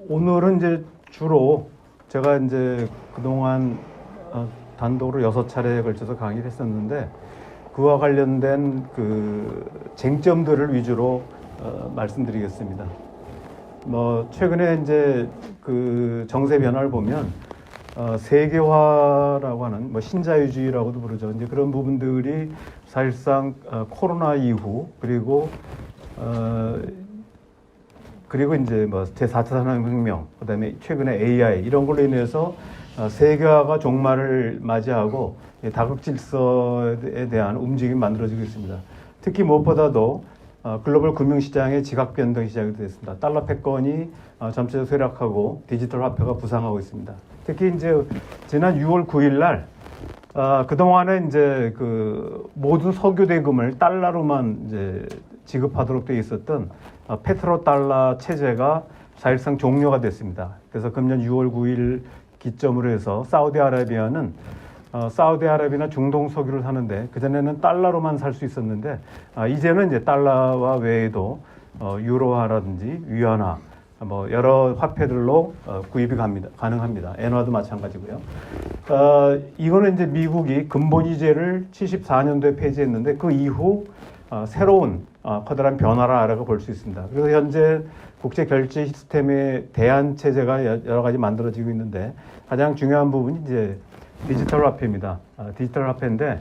오늘은 이제 주로 제가 이제 그동안 단독으로 6차례에 걸쳐서 강의를 했었는데 그와 관련된 그 쟁점들을 위주로 말씀드리겠습니다. 뭐 최근에 이제 그 정세 변화를 보면 세계화라고 하는 뭐 신자유주의라고도 부르죠. 이제 그런 부분들이 사실상 코로나 이후 그리고 이제 뭐 제4차 산업혁명, 그다음에 최근에 AI 이런 걸로 인해서 세계화가 종말을 맞이하고 다극질서에 대한 움직임이 만들어지고 있습니다. 특히 무엇보다도 글로벌 금융시장의 지각 변동이 시작이 됐습니다. 달러 패권이 점차적으로 쇠락하고 디지털 화폐가 부상하고 있습니다. 특히 이제 지난 6월 9일 날 그동안에 이제 그 모든 석유 대금을 달러로만 이제 지급하도록 되어 있었던 페트로 달러 체제가 사실상 종료가 됐습니다. 그래서 금년 6월 9일 기점으로 해서 사우디아라비아는 사우디아라비아나 중동 석유를 사는데 그전에는 달러로만 살 수 있었는데 이제는 이제 달러와 외에도 유로화라든지 위안화 뭐 여러 화폐들로 구입이 가능합니다. 엔화도 마찬가지고요. 이거는 이제 미국이 근본위제를 74년도에 폐지했는데 그 이후 새로운 커다란 변화라고 볼 수 있습니다. 그래서 현재 국제 결제 시스템의 대안 체제가 여러 가지 만들어지고 있는데 가장 중요한 부분이 이제 디지털 화폐입니다. 디지털 화폐인데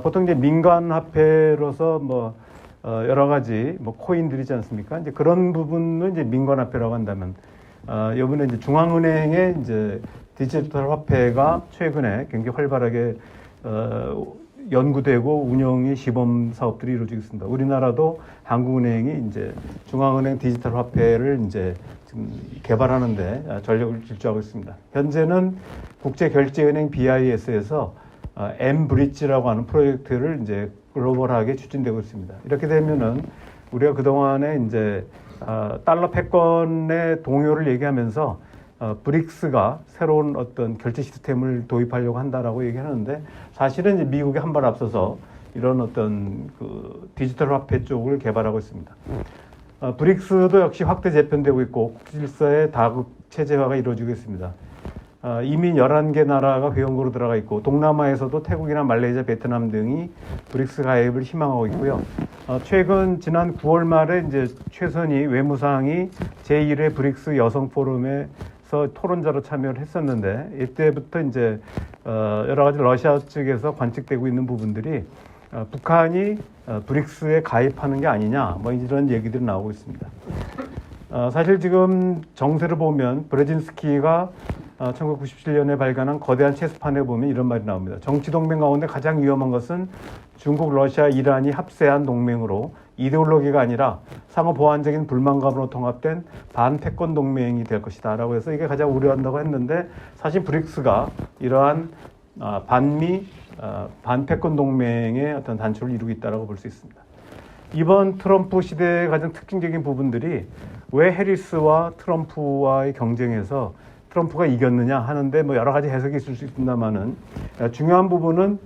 보통 이제 민간 화폐로서 뭐 여러 가지 뭐 코인들이지 않습니까? 이제 그런 부분은 이제 민간 화폐라고 한다면 이번에 이제 중앙은행의 이제 디지털 화폐가 최근에 굉장히 활발하게 연구되고 운영이 시범 사업들이 이루어지고 있습니다. 우리나라도 한국은행이 이제 중앙은행 디지털 화폐를 이제 지금 개발하는데 전력을 질주하고 있습니다. 현재는 국제결제은행 BIS에서 엠브릿지라고 하는 프로젝트를 이제 글로벌하게 추진되고 있습니다. 이렇게 되면은 우리가 그동안에 이제 달러 패권의 동요를 얘기하면서 브릭스가 새로운 어떤 결제 시스템을 도입하려고 한다라고 얘기하는데 사실은 이제 미국이 한 발 앞서서 이런 어떤 그 디지털 화폐 쪽을 개발하고 있습니다. 브릭스도 역시 확대 재편되고 있고 국제질서의 다국 체제화가 이루어지고 있습니다. 이미 11개 나라가 회원국으로 들어가 있고 동남아에서도 태국이나 말레이시아, 베트남 등이 브릭스 가입을 희망하고 있고요. 최근 지난 9월 말에 이제 최선희 외무상이 제1회 브릭스 여성 포럼에서 토론자로 참여를 했었는데 이때부터 이제 여러 가지 러시아 측에서 관측되고 있는 부분들이 북한이 브릭스에 가입하는 게 아니냐 뭐 이런 얘기들이 나오고 있습니다. 사실 지금 정세를 보면 브레진스키가 1997년에 발간한 거대한 체스판에 보면 이런 말이 나옵니다. 정치동맹 가운데 가장 위험한 것은 중국, 러시아, 이란이 합세한 동맹으로 이데올로기가 아니라 상호 보완적인 불만감으로 통합된 반패권 동맹이 될 것이다 라고 해서 이게 가장 우려한다고 했는데 사실 브릭스가 이러한 반미, 반패권 동맹의 어떤 단초를 이루고 있다고 볼 수 있습니다. 이번 트럼프 시대의 가장 특징적인 부분들이 왜 해리스와 트럼프와의 경쟁에서 트럼프가 이겼느냐 하는데 뭐 여러 가지 해석이 있을 수 있습니다만은 중요한 부분은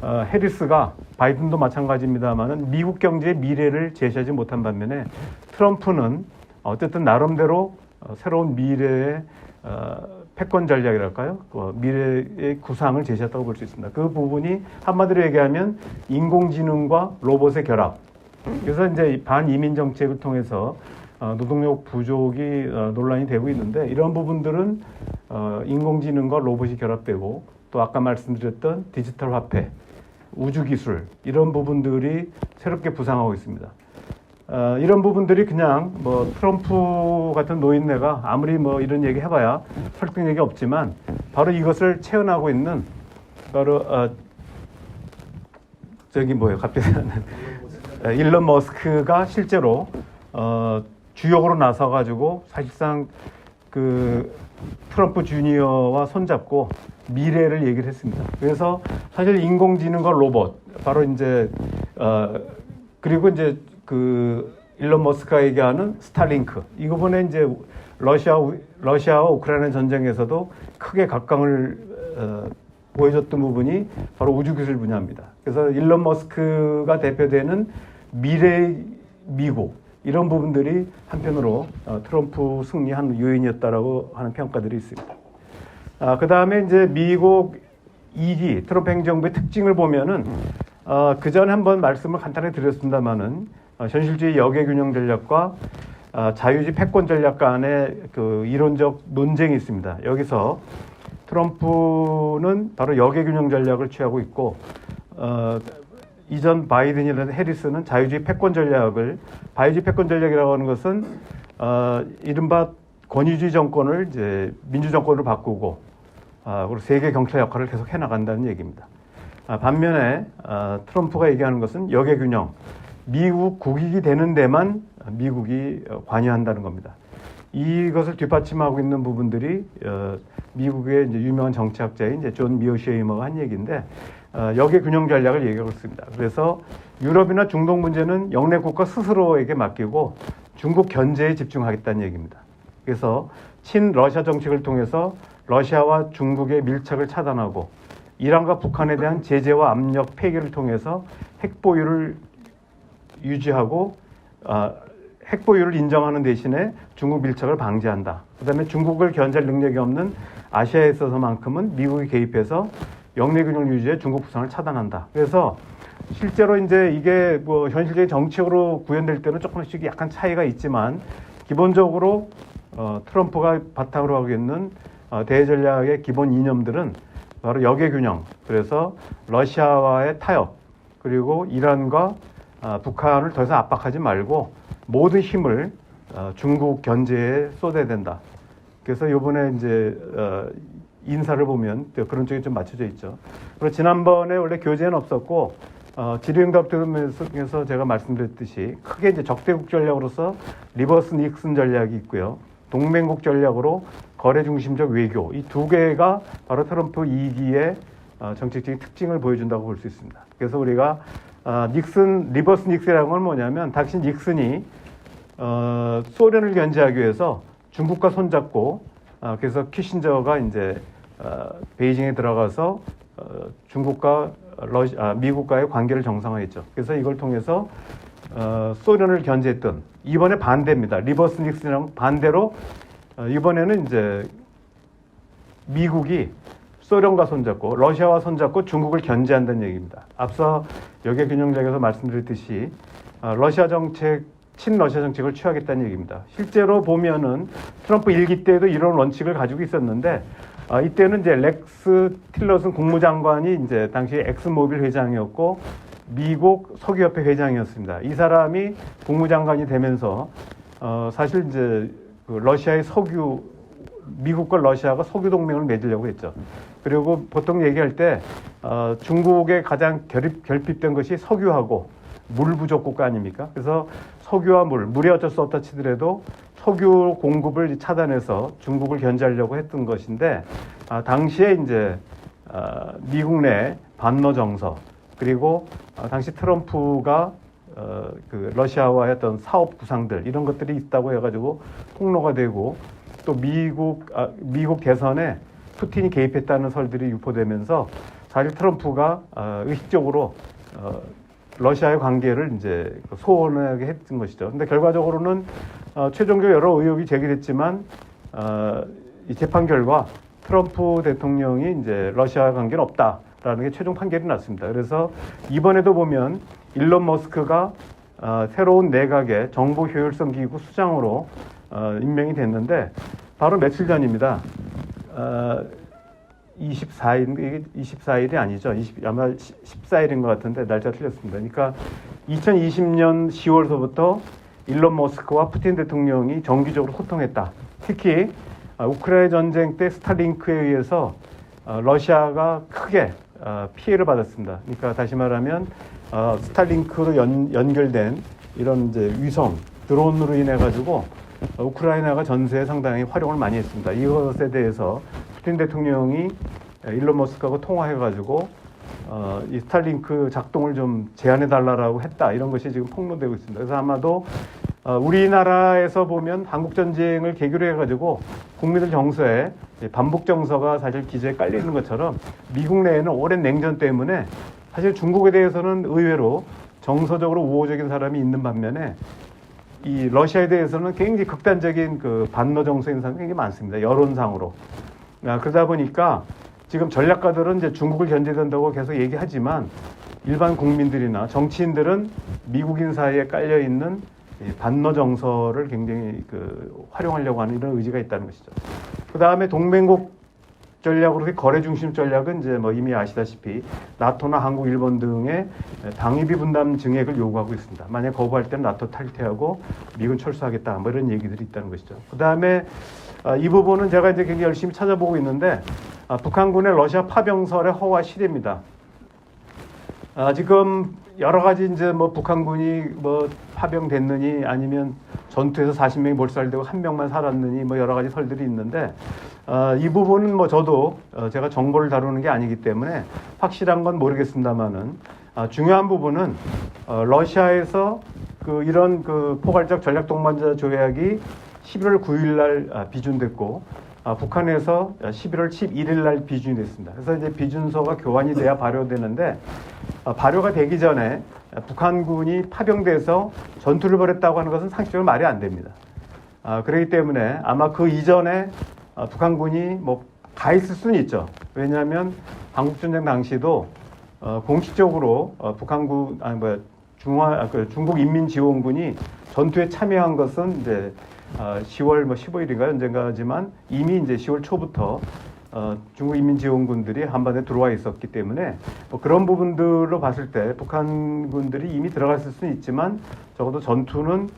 해리스가 바이든도 마찬가지입니다만은 미국 경제의 미래를 제시하지 못한 반면에 트럼프는 어쨌든 나름대로 새로운 미래의 패권 전략이랄까요? 미래의 구상을 제시했다고 볼 수 있습니다. 그 부분이 한마디로 얘기하면 인공지능과 로봇의 결합. 그래서 이제 반이민 정책을 통해서 노동력 부족이 논란이 되고 있는데 이런 부분들은 인공지능과 로봇이 결합되고 또 아까 말씀드렸던 디지털 화폐, 우주기술 이런 부분들이 새롭게 부상하고 있습니다. 이런 부분들이 그냥 뭐 트럼프 같은 노인네가 아무리 뭐 이런 얘기 해봐야 설득력이 없지만 바로 이것을 체현하고 있는 바로 저기 뭐예요 갑자기 일론 머스크가 실제로 주역으로 나서가지고 사실상 그 트럼프 주니어와 손잡고 미래를 얘기를 했습니다. 그래서 사실 인공지능과 로봇 바로 이제 그리고 이제 그 일론 머스크가 얘기하는 스타링크 이번에 이제 러시아와 우크라이나 전쟁에서도 크게 각광을 보여줬던 부분이 바로 우주기술 분야입니다. 그래서 일론 머스크가 대표되는 미래 미국 이런 부분들이 한편으로 트럼프 승리한 요인이었다라고 하는 평가들이 있습니다. 그 다음에 이제 미국 2기 트럼프 행정부의 특징을 보면은 그 전에 한번 말씀을 간단히 드렸습니다만은 현실주의 역외균형 전략과 자유주의 패권 전략 간의 그 이론적 논쟁이 있습니다. 여기서 트럼프는 바로 역외균형 전략을 취하고 있고 이전 바이든이라는 해리스는 자유주의 패권 전략을 자유주의 패권 전략이라고 하는 것은 이른바 권위주의 정권을 이제 민주 정권으로 바꾸고 그리고 세계 경찰 역할을 계속 해나간다는 얘기입니다. 반면에 트럼프가 얘기하는 것은 역외균형, 미국 국익이 되는 데만 미국이 관여한다는 겁니다. 이것을 뒷받침하고 있는 부분들이 미국의 이제 유명한 정치학자인 이제 존 미어쉐이머가 한 얘기인데 역외균형 전략을 얘기하고 있습니다. 그래서 유럽이나 중동 문제는 영내 국가 스스로에게 맡기고 중국 견제에 집중하겠다는 얘기입니다. 그래서 친러시아 정책을 통해서 러시아와 중국의 밀착을 차단하고 이란과 북한에 대한 제재와 압력 폐기를 통해서 핵보유를 유지하고 핵보유를 인정하는 대신에 중국 밀착을 방지한다. 그다음에 중국을 견제할 능력이 없는 아시아에 있어서만큼은 미국이 개입해서 영내 균형 유지에 중국 부상을 차단한다. 그래서 실제로 이제 이게 뭐 현실적인 정책으로 구현될 때는 조금씩 약간 차이가 있지만 기본적으로 트럼프가 바탕으로 하고 있는 대전략의 기본 이념들은 바로 역외균형, 그래서 러시아와의 타협, 그리고 이란과 북한을 더 이상 압박하지 말고 모든 힘을 중국 견제에 쏟아야 된다. 그래서 이번에 이제 인사를 보면 그런 쪽이 좀 맞춰져 있죠. 그리고 지난번에 원래 교재는 없었고 질의응답 들으면서 제가 말씀드렸듯이 크게 이제 적대국 전략으로서 리버스 닉슨 전략이 있고요. 동맹국 전략으로 거래 중심적 외교, 이 두 개가 바로 트럼프 2기의 정책적인 특징을 보여준다고 볼 수 있습니다. 그래서 우리가 리버스 닉슨이라는 건 뭐냐면 당시 닉슨이 소련을 견제하기 위해서 중국과 손잡고 그래서 키신저가 이제 베이징에 들어가서 중국과 미국과의 관계를 정상화했죠. 그래서 이걸 통해서 소련을 견제했던 이번에 반대입니다. 리버스 닉슨이랑 반대로 이번에는 이제 미국이 소련과 손잡고 러시아와 손잡고 중국을 견제한다는 얘기입니다. 앞서 역외균형전략에서 말씀드렸듯이 러시아 정책, 친러시아 정책을 취하겠다는 얘기입니다. 실제로 보면은 트럼프 1기 때도 이런 원칙을 가지고 있었는데 이때는 이제 렉스 틸러슨 국무장관이 이제 당시 엑스모빌 회장이었고 미국 석유협회 회장이었습니다. 이 사람이 국무장관이 되면서 사실 이제 그 러시아의 미국과 러시아가 석유 동맹을 맺으려고 했죠. 그리고 보통 얘기할 때 중국의 가장 결핍된 것이 석유하고 물 부족 국가 아닙니까? 그래서 석유와 물이 어쩔 수 없다 치더라도 석유 공급을 차단해서 중국을 견제하려고 했던 것인데 당시에 이제 미국 내 반러 정서 그리고 당시 트럼프가 그 러시아와의 어떤 사업 구상들 이런 것들이 있다고 해가지고 폭로가 되고 또 미국 대선에 푸틴이 개입했다는 설들이 유포되면서 사실 트럼프가 의식적으로 러시아의 관계를 이제 소원하게 했던 것이죠. 근데 결과적으로는 최종적으로 여러 의혹이 제기됐지만 이 재판 결과 트럼프 대통령이 이제 러시아와 관계는 없다라는 게 최종 판결이 났습니다. 그래서 이번에도 보면 일론 머스크가 새로운 내각의 정보 효율성 기구 수장으로 임명이 됐는데 바로 며칠 전입니다. 24일이 아니죠. 아마 14일인 것 같은데 날짜 틀렸습니다. 그러니까 2020년 10월서부터 일론 머스크와 푸틴 대통령이 정기적으로 소통했다. 특히 우크라이나 전쟁 때 스타링크에 의해서 러시아가 크게 피해를 받았습니다. 그러니까 다시 말하면 스타링크로 연결된 이런 이제 위성 드론으로 인해 가지고 우크라이나가 전세에 상당히 활용을 많이 했습니다. 이것에 대해서 푸틴 대통령이 일론 머스크하고 통화해가지고 이 스타링크 작동을 좀 제한해달라고 했다. 이런 것이 지금 폭로되고 있습니다. 그래서 아마도 우리나라에서 보면 한국전쟁을 계기로 해가지고 국민들 정서에 반복 정서가 사실 기저에 깔리는 것처럼 미국 내에는 오랜 냉전 때문에 사실 중국에 대해서는 의외로 정서적으로 우호적인 사람이 있는 반면에 이 러시아에 대해서는 굉장히 극단적인 그 반러 정서인 사람이 굉장히 많습니다. 여론상으로. 그러다 보니까 지금 전략가들은 이제 중국을 견제해야 된다고 계속 얘기하지만 일반 국민들이나 정치인들은 미국인 사이에 깔려 있는 반러 정서를 굉장히 그 활용하려고 하는 이런 의지가 있다는 것이죠. 그 다음에 동맹국 전략으로 거래 중심 전략은 이제 뭐 이미 아시다시피 나토나 한국, 일본 등의 방위비 분담 증액을 요구하고 있습니다. 만약 거부할 때는 나토 탈퇴하고 미군 철수하겠다 뭐 이런 얘기들이 있다는 것이죠. 그 다음에 이 부분은 제가 이제 굉장히 열심히 찾아보고 있는데 북한군의 러시아 파병설의 허와 실입니다. 지금 여러 가지 이제 뭐 북한군이 뭐 파병됐느니 아니면 전투에서 40명이 몰살되고 1명만 살았느니 뭐 여러 가지 설들이 있는데 이 부분은 뭐 저도 제가 정보를 다루는 게 아니기 때문에 확실한 건 모르겠습니다만은 중요한 부분은 러시아에서 이런 포괄적 전략 동반자 조약이 11월 9일 날 비준됐고 북한에서 11월 11일 날 비준이 됐습니다. 그래서 이제 비준서가 교환이 돼야 발효되는데 발효가 되기 전에 북한군이 파병돼서 전투를 벌였다고 하는 것은 상식적으로 말이 안 됩니다. 그렇기 때문에 아마 그 이전에 북한군이 뭐 가 있을 수는 있죠. 왜냐하면 한국전쟁 당시도 공식적으로 북한군 중국 인민지원군이 전투에 참여한 것은 이제 10월 15일인가 언젠가지만 이미 이제 10월 초부터 중국 인민지원군들이 한반도에 들어와 있었기 때문에 뭐 그런 부분들로 봤을 때 북한군들이 이미 들어갔을 수는 있지만 적어도 전투는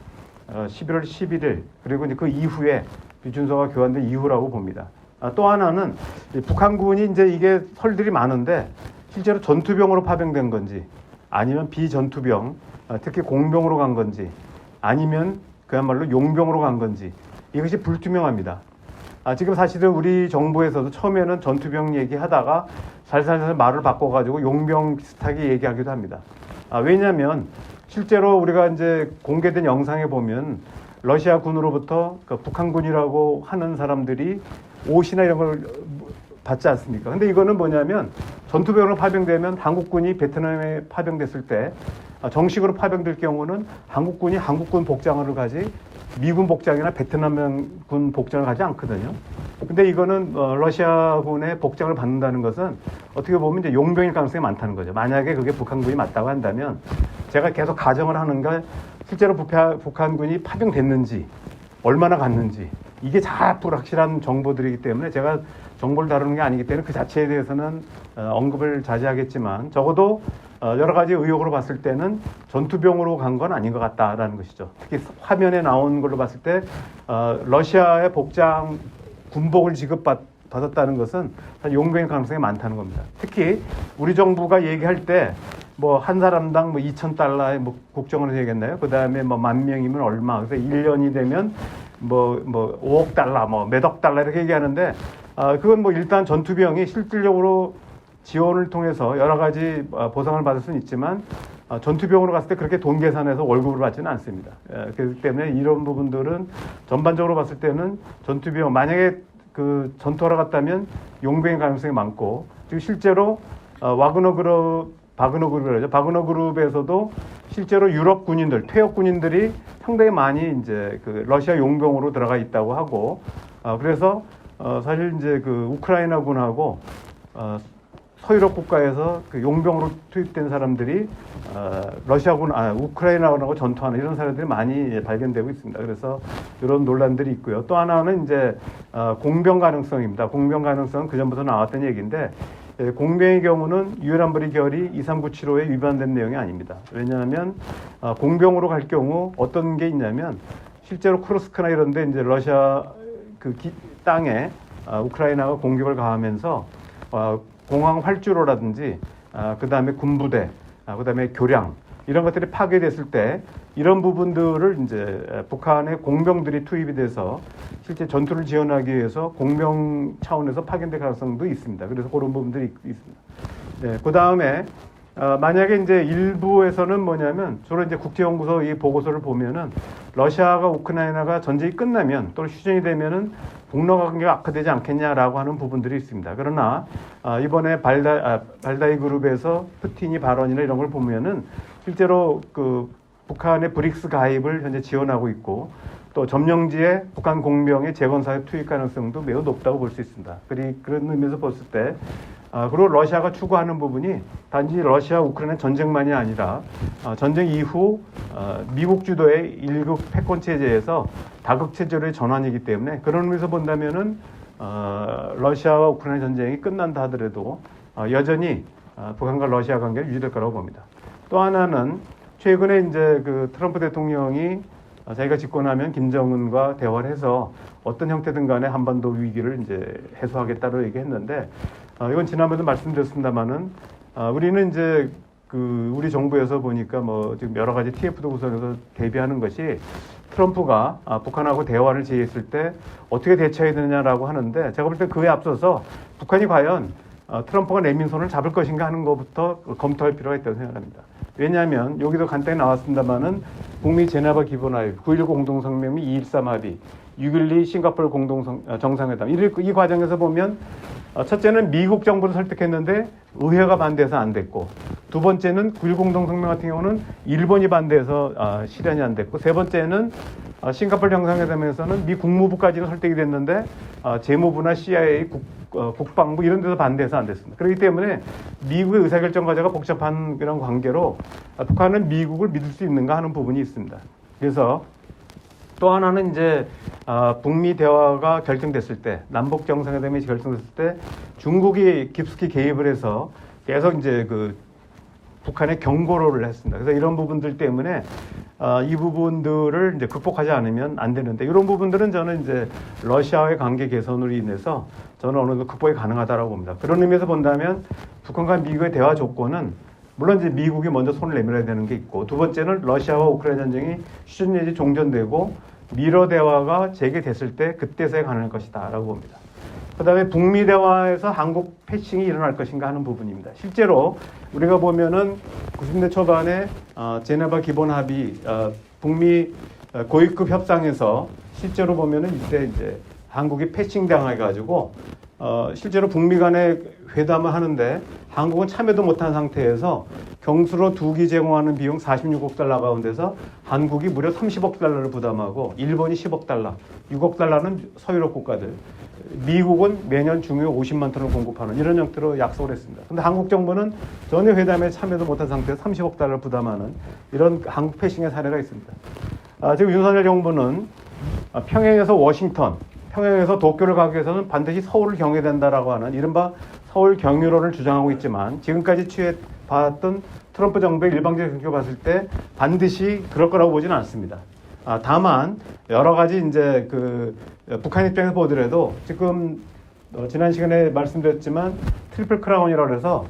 11월 11일 그리고 이제 그 이후에 비준서가 교환된 이후라고 봅니다. 또 하나는 북한군이 이제 이게 설들이 많은데 실제로 전투병으로 파병된 건지 아니면 비전투병 특히 공병으로 간 건지 아니면 그야말로 용병으로 간 건지 이것이 불투명합니다. 지금 사실은 우리 정부에서도 처음에는 전투병 얘기하다가 살살살 말을 바꿔가지고 용병 비슷하게 얘기하기도 합니다. 왜냐하면 실제로 우리가 이제 공개된 영상에 보면 러시아 군으로부터 북한군이라고 하는 사람들이 옷이나 이런 걸 받지 않습니까? 근데 이거는 뭐냐면 전투병으로 파병되면 한국군이 베트남에 파병됐을 때 정식으로 파병될 경우는 한국군이 한국군 복장을 가지 미군 복장이나 베트남군 복장을 가지 않거든요. 근데 이거는 러시아군의 복장을 받는다는 것은 어떻게 보면 이제 용병일 가능성이 많다는 거죠. 만약에 그게 북한군이 맞다고 한다면 제가 계속 가정을 하는가 실제로 북한군이 파병됐는지 얼마나 갔는지 이게 다 불확실한 정보들이기 때문에 제가 정보를 다루는 게 아니기 때문에 그 자체에 대해서는 언급을 자제하겠지만 적어도 여러 가지 의혹으로 봤을 때는 전투병으로 간 건 아닌 것 같다라는 것이죠. 특히 화면에 나온 걸로 봤을 때 러시아의 복장 군복을 지급받았다는 것은 용병의 가능성이 많다는 겁니다. 특히 우리 정부가 얘기할 때 뭐 한 사람당 뭐 $2,000에 뭐 국정원에서 얘기했나요? 그 다음에 뭐 10,000명이면 얼마? 그래서 1년이 되면 뭐 $5억 뭐 몇억 달러 이렇게 얘기하는데 그건 뭐 일단 전투병이 실질적으로 지원을 통해서 여러 가지 보상을 받을 수는 있지만 전투병으로 갔을 때 그렇게 돈 계산해서 월급을 받지는 않습니다. 그렇기 때문에 이런 부분들은 전반적으로 봤을 때는 전투병 만약에 그 전투하러 갔다면 용병의 가능성이 많고 지금 실제로 바그너 그룹에서도 실제로 유럽 군인들, 퇴역 군인들이 상당히 많이 이제 그 러시아 용병으로 들어가 있다고 하고 그래서 사실 이제 그 우크라이나군하고 서유럽 국가에서 그 용병으로 투입된 사람들이 우크라이나군하고 전투하는 이런 사람들이 많이 발견되고 있습니다. 그래서 이런 논란들이 있고요. 또 하나는 이제 공병 가능성입니다. 공병 가능성은 그 전부터 나왔던 얘기인데 공병의 경우는 유엔 안보리 결의 23975에 위반된 내용이 아닙니다. 왜냐하면 공병으로 갈 경우 어떤 게 있냐면 실제로 쿠르스크나 이런 데 이제 러시아 땅에 우크라이나가 공격을 가하면서 공항 활주로라든지 그 다음에 군부대, 그 다음에 교량 이런 것들이 파괴됐을 때 이런 부분들을 이제 북한의 공병들이 투입이 돼서 실제 전투를 지원하기 위해서 공병 차원에서 파견될 가능성도 있습니다. 그래서 그런 부분들이 있습니다. 네, 그 다음에 만약에 이제 일부에서는 뭐냐면 주로 이제 국제연구소 이 보고서를 보면은 러시아가 우크라이나가 전쟁이 끝나면 또는 휴전이 되면은 북러 관계가 악화되지 않겠냐라고 하는 부분들이 있습니다. 그러나 이번에 발다이 그룹에서 푸틴이 발언이나 이런 걸 보면은 실제로 그 북한의 브릭스 가입을 현재 지원하고 있고 또 점령지에 북한 공병의 재건사에 투입 가능성도 매우 높다고 볼 수 있습니다. 그런 의미에서 봤을 때 그리고 러시아가 추구하는 부분이 단지 러시아 우크라이나 전쟁만이 아니라 전쟁 이후 미국 주도의 일극 패권 체제에서 다극 체제로의 전환이기 때문에 그런 의미에서 본다면은 러시아와 우크라이나 전쟁이 끝난다 하더라도 여전히 북한과 러시아 관계를 유지될 거라고 봅니다. 또 하나는 최근에 이제 그 트럼프 대통령이 자기가 집권하면 김정은과 대화를 해서 어떤 형태든 간에 한반도 위기를 이제 해소하겠다고 얘기했는데 이건 지난번에도 말씀드렸습니다만은 우리는 이제 우리 정부에서 보니까 뭐 지금 여러 가지 TF도 구성해서 대비하는 것이 트럼프가 북한하고 대화를 제의했을 때 어떻게 대처해야 되느냐라고 하는데 제가 볼 때 그에 앞서서 북한이 과연 트럼프가 내민 손을 잡을 것인가 하는 것부터 검토할 필요가 있다고 생각합니다. 왜냐하면 여기도 간단히 나왔습니다만은 북미 제네바 기본합의, 9.19 공동성명이 2.13 합의, 6.12 싱가포르 정상회담 이 과정에서 보면 첫째는 미국 정부를 설득했는데 의회가 반대해서 안 됐고 두 번째는 9.19 공동성명 같은 경우는 일본이 반대해서 실현이 안 됐고 세 번째는 싱가포르 정상회담에서는 미 국무부까지는 설득이 됐는데 재무부나 CIA, 국방부 이런 데서 반대해서 안 됐습니다. 그렇기 때문에 미국의 의사결정 과제가 복잡한 그런 관계로 북한은 미국을 믿을 수 있는가 하는 부분이 있습니다. 그래서 또 하나는 이제 북미 대화가 결정됐을 때, 남북 정상회담이 결정됐을 때 중국이 깊숙이 개입을 해서 계속 이제 북한에 경고를 했습니다. 그래서 이런 부분들 때문에 이 부분들을 이제 극복하지 않으면 안 되는데 이런 부분들은 저는 이제 러시아와의 관계 개선으로 인해서 저는 어느 정도 극복이 가능하다고 봅니다. 그런 의미에서 본다면 북한과 미국의 대화 조건은 물론 이제 미국이 먼저 손을 내밀어야 되는 게 있고 두 번째는 러시아와 우크라이나 전쟁이 휴전 내지 종전되고 미러 대화가 재개됐을 때 그때서야 가능할 것이다라고 봅니다. 그다음에 북미 대화에서 한국 패싱이 일어날 것인가 하는 부분입니다. 실제로 우리가 보면은 90년대 초반에 제네바 기본 합의 북미 고위급 협상에서 실제로 보면은 이때 이제 한국이 패싱 당해가지고 실제로 북미 간에 회담을 하는데 한국은 참여도 못한 상태에서 경수로 2기 제공하는 비용 46억 달러 가운데서 한국이 무려 30억 달러를 부담하고 일본이 10억 달러, 6억 달러는 서유럽 국가들, 미국은 매년 중요 50만 톤을 공급하는 이런 형태로 약속을 했습니다. 그런데 한국 정부는 전혀 회담에 참여도 못한 상태에서 30억 달러를 부담하는 이런 한국 패싱의 사례가 있습니다. 지금 윤석열 정부는 평양에서 워싱턴, 평양에서 도쿄를 가기 위해서는 반드시 서울을 경유해야 된다라고 하는 이른바 서울 경유론을 주장하고 있지만 지금까지 취해봤던 트럼프 정부의 일방적 정책을 봤을 때 반드시 그럴 거라고 보지는 않습니다. 다만 여러 가지 이제 북한 입장에서 보더라도 지금 지난 시간에 말씀드렸지만 트리플 크라운이라고 해서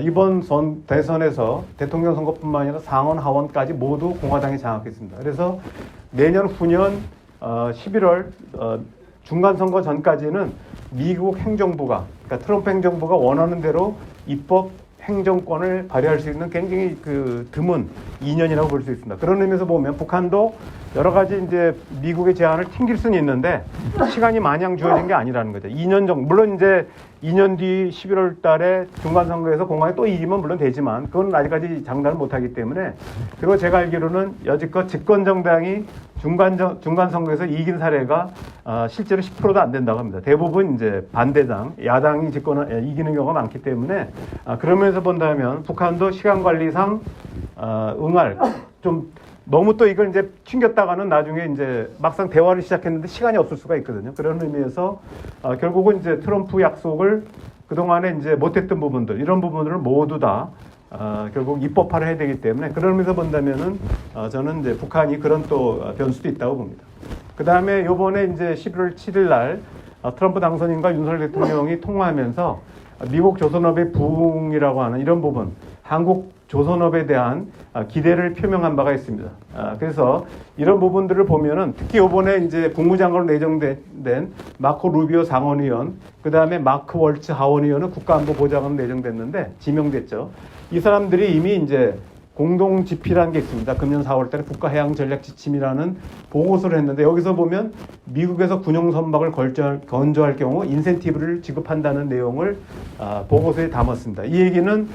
이번 대선에서 대통령 선거뿐만 아니라 상원 하원까지 모두 공화당이 장악했습니다. 그래서 내년 후년 11월 중간 선거 전까지는 미국 행정부가 그러니까 트럼프 행정부가 원하는 대로 입법 행정권을 발휘할 수 있는 굉장히 드문 2년이라고 볼 수 있습니다. 그런 의미에서 보면 북한도 여러 가지 이제 미국의 제안을 튕길 수는 있는데 시간이 마냥 주어진 게 아니라는 거죠. 2년 정도. 물론 이제 2년 뒤 11월 달에 중간 선거에서 공화당이 또 이기면 물론 되지만 그건 아직까지 장담을 못 하기 때문에 그리고 제가 알기로는 여지껏 집권 정당이 중간 선거에서 이긴 사례가 실제로 10%도 안 된다고 합니다. 대부분 이제 반대당, 야당이 이기는 경우가 많기 때문에 그러면서 본다면 북한도 시간 관리상 응할 좀 너무 또 이걸 이제 튕겼다가는 나중에 이제 막상 대화를 시작했는데 시간이 없을 수가 있거든요. 그런 의미에서 결국은 이제 트럼프 약속을 그동안에 이제 못했던 부분들, 이런 부분들을 모두 다 결국 입법화를 해야 되기 때문에 그런 의미에서 본다면은 저는 이제 북한이 그런 또 변수도 있다고 봅니다. 그 다음에 요번에 이제 11월 7일 날 트럼프 당선인과 윤석열 대통령이 통화하면서 미국 조선업의 부흥이라고 하는 이런 부분, 한국 조선업에 대한 기대를 표명한 바가 있습니다. 그래서 이런 부분들을 보면은 특히 이번에 이제 국무장관으로 내정된 마코 루비오 상원의원, 그 다음에 마크 월츠 하원의원은 국가안보보좌관으로 내정됐는데 지명됐죠. 이 사람들이 이미 이제 공동 집필한 게 있습니다. 금년 4월 달에 국가해양전략지침이라는 보고서를 했는데 여기서 보면 미국에서 군용 선박을 건조할 경우 인센티브를 지급한다는 내용을 보고서에 담았습니다. 이 얘기는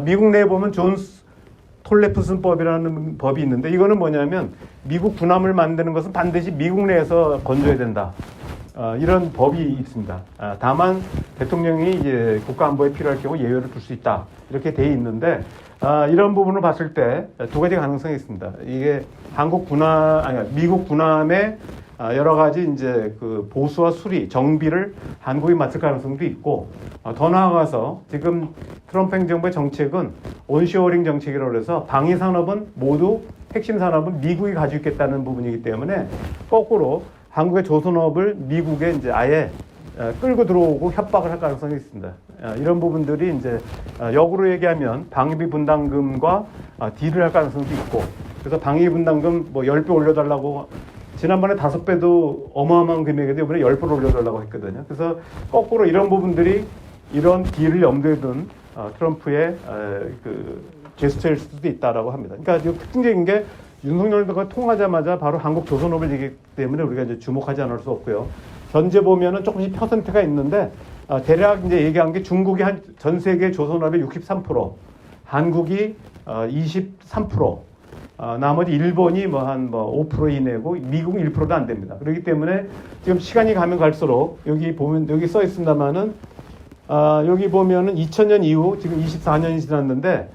미국 내에 보면 존 톨레프슨법이라는 법이 있는데 이거는 뭐냐면 미국 군함을 만드는 것은 반드시 미국 내에서 건조해야 된다. 이런 법이 있습니다. 다만 대통령이 이제 국가안보에 필요할 경우 예외를 둘 수 있다. 이렇게 돼 있는데 이런 부분을 봤을 때 두 가지 가능성이 있습니다. 이게 미국 군함의 여러 가지 이제 그 보수와 수리, 정비를 한국이 맡을 가능성도 있고 더 나아가서 지금 트럼프 행정부의 정책은 온쇼어링 정책이라고 해서 방위 산업은 모두 핵심 산업은 미국이 가지고 있겠다는 부분이기 때문에 거꾸로 한국의 조선업을 미국에 이제 아예 끌고 들어오고 협박을 할 가능성이 있습니다. 이런 부분들이 이제 역으로 얘기하면 방위비 분담금과 딜을 할 가능성도 있고 그래서 방위비 분담금 뭐 10배 올려달라고 지난번에 5배도 어마어마한 금액인데 이번에 10배를 올려달라고 했거든요. 그래서 거꾸로 이런 부분들이 이런 딜을 염두에 둔 트럼프의 그 제스처일 수도 있다라고 합니다. 그러니까 특징적인 게 윤석열과 통하자마자 바로 한국 조선업을 얘기했기 때문에 우리가 이제 주목하지 않을 수 없고요. 현재 보면은 조금씩 퍼센트가 있는데 대략 이제 얘기한 게 중국이 전 세계 조선업의 63%, 한국이 23%, 나머지 일본이 뭐 한 5% 이내고 미국은 1%도 안 됩니다. 그렇기 때문에 지금 시간이 가면 갈수록 여기 보면 여기 써 있습니다만은 여기 보면은 2000년 이후 지금 24년이 지났는데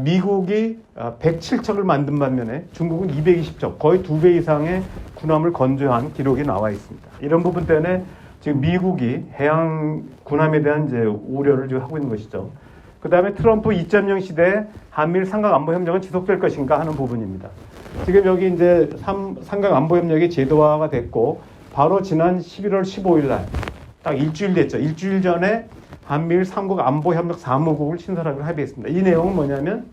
미국이 107척을 만든 반면에 중국은 220척, 거의 2배 이상의 군함을 건조한 기록이 나와 있습니다. 이런 부분 때문에 지금 미국이 해양 군함에 대한 이제 우려를 지금 하고 있는 것이죠. 그 다음에 트럼프 2.0 시대에 한미일 삼각안보협력은 지속될 것인가 하는 부분입니다. 지금 여기 이제 삼각안보협력이 제도화가 됐고 바로 지난 11월 15일 날 딱 일주일 됐죠. 일주일 전에 한미일 3국 안보협력 사무국을 신설하기로 합의했습니다. 이 내용은 뭐냐면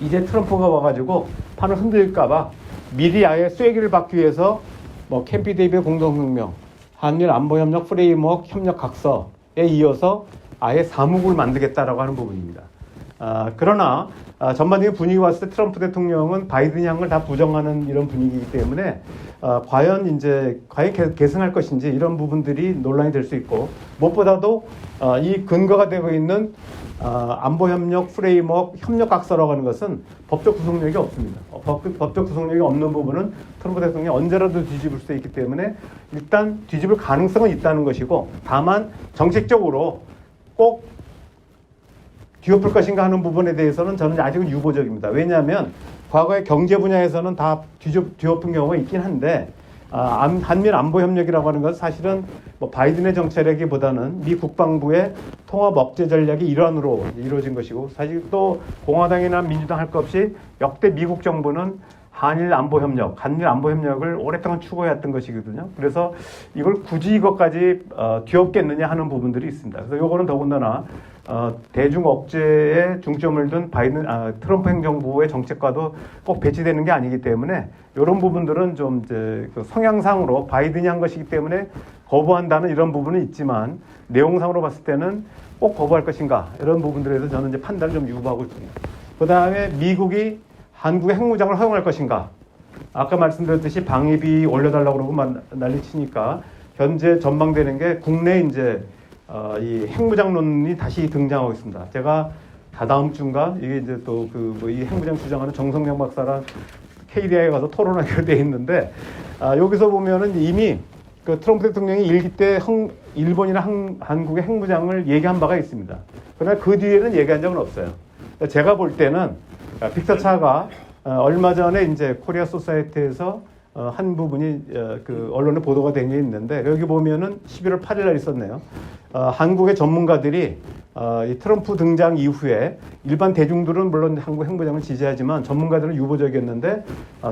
이제 트럼프가 와가지고 판을 흔들릴까봐 미리 아예 쐐기를 받기 위해서 뭐 캠프 데이비드 공동성명, 한미일 안보협력 프레임워크 협력 각서에 이어서 아예 사무국을 만들겠다라고 하는 부분입니다. 그러나 전반적인 분위기 봤을 때 트럼프 대통령은 바이든 향을 다 부정하는 이런 분위기이기 때문에 과연 계승할 것인지 이런 부분들이 논란이 될 수 있고 무엇보다도 이 근거가 되고 있는 안보협력 프레임워크 협력각서라고 하는 것은 법적 구속력이 없습니다. 법적 구속력이 없는 부분은 트럼프 대통령이 언제라도 뒤집을 수 있기 때문에 일단 뒤집을 가능성은 있다는 것이고 다만 정책적으로 꼭 뒤엎을 것인가 하는 부분에 대해서는 저는 아직은 유보적입니다. 왜냐하면 과거에 경제 분야에서는 다 뒤엎은 경우가 있긴 한데 한미일 안보협력이라고 하는 것은 사실은 뭐 바이든의 정책이라기보다는 미 국방부의 통합 억제 전략의 일환으로 이루어진 것이고 사실 또 공화당이나 민주당 할 것 없이 역대 미국 정부는 한일 안보협력을 오랫동안 추구해왔던 것이거든요. 그래서 이걸 굳이 이것까지 뒤엎겠느냐 하는 부분들이 있습니다. 그래서 요거는 더군다나 대중 억제에 중점을 둔 트럼프 행정부의 정책과도 꼭 배치되는 게 아니기 때문에 이런 부분들은 좀 이제 그 성향상으로 바이든이 한 것이기 때문에 거부한다는 이런 부분은 있지만 내용상으로 봤을 때는 꼭 거부할 것인가 이런 부분들에 대해서 저는 이제 판단을 좀 유보하고 있습니다. 그 다음에 미국이 한국의 핵무장을 허용할 것인가? 아까 말씀드렸듯이 방위비 올려달라고 그러고 난리치니까 현재 전망되는 게 국내 이제 이 핵무장론이 다시 등장하고 있습니다. 제가 다다음 주인가 이게 이제 또 이 핵무장 주장하는 정성영 박사랑 KDI에 가서 토론하기로 돼 있는데 여기서 보면은 이미 그 트럼프 대통령이 일기 때 일본이나 한국의 핵무장을 얘기한 바가 있습니다. 그러나 그 뒤에는 얘기한 적은 없어요. 제가 볼 때는 빅터 차가 얼마 전에 이제 코리아 소사이티에서 한 부분이 그 언론에 보도가 된 게 있는데 여기 보면은 11월 8일 날 있었네요. 한국의 전문가들이 이 트럼프 등장 이후에 일반 대중들은 물론 한국 핵무장을 지지하지만 전문가들은 유보적이었는데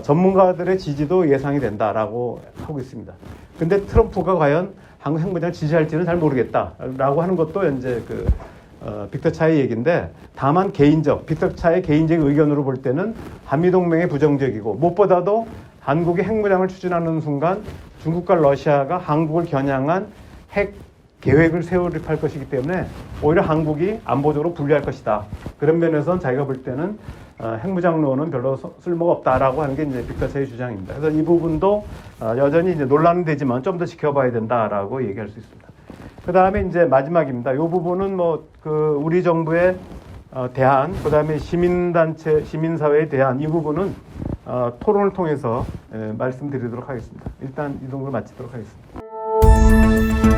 전문가들의 지지도 예상이 된다라고 하고 있습니다. 근데 트럼프가 과연 한국 핵무장을 지지할지는 잘 모르겠다라고 하는 것도 이제 빅터 차의 얘기인데 다만 빅터 차의 개인적인 의견으로 볼 때는 한미동맹에 부정적이고 무엇보다도 한국이 핵무장을 추진하는 순간 중국과 러시아가 한국을 겨냥한 핵 계획을 세우립할 것이기 때문에 오히려 한국이 안보적으로 불리할 것이다. 그런 면에서는 자기가 볼 때는 핵무장론은 별로 쓸모가 없다라고 하는 게 이제 빅터 차의 주장입니다. 그래서 이 부분도 여전히 이제 논란은 되지만 좀 더 지켜봐야 된다라고 얘기할 수 있습니다. 그 다음에 이제 마지막입니다. 이 부분은 우리 정부의 대안, 그다음에 시민단체, 시민사회의 대안 이 부분은 토론을 통해서 말씀드리도록 하겠습니다. 일단 이 정도로 마치도록 하겠습니다.